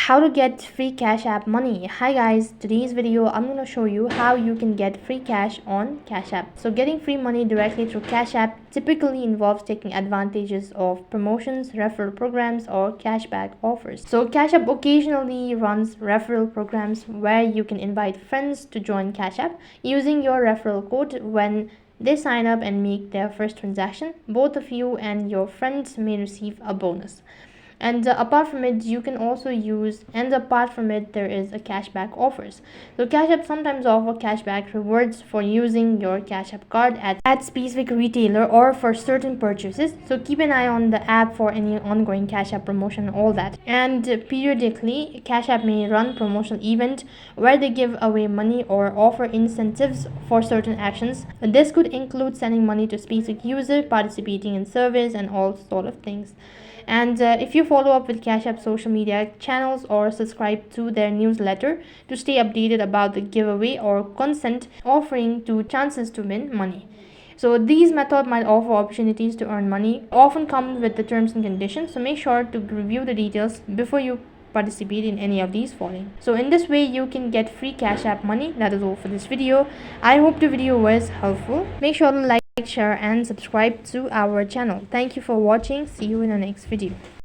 How to get free Cash App money. Hi guys, today's video I'm going to show you how you can get free cash on Cash App. So getting free money directly through Cash App typically involves taking advantages of promotions, referral programs, or cashback offers. So Cash App occasionally runs referral programs where you can invite friends to join Cash App using your referral code. When they sign up and make their first transaction, both of you and your friends may receive a bonus. And apart from it, you can also use, and apart from it, there is a cashback offers. So Cash App sometimes offer cashback rewards for using your Cash App card at specific retailer or for certain purchases. So keep an eye on the app for any ongoing Cash App promotion and all that. And periodically, Cash App may run promotional event where they give away money or offer incentives for certain actions. This could include sending money to specific user, participating in surveys, and all sort of things. And if you follow up with Cash App social media channels or subscribe to their newsletter to stay updated about the giveaway or consent offering to chances to win money. So these methods might offer opportunities to earn money, often come with the terms and conditions. So make sure to review the details before you participate in any of these following. So in this way you can get free Cash App money. That is all for this video. I hope the video was helpful. Make sure to like, share, and subscribe to our channel. Thank you for watching. See you in the next video.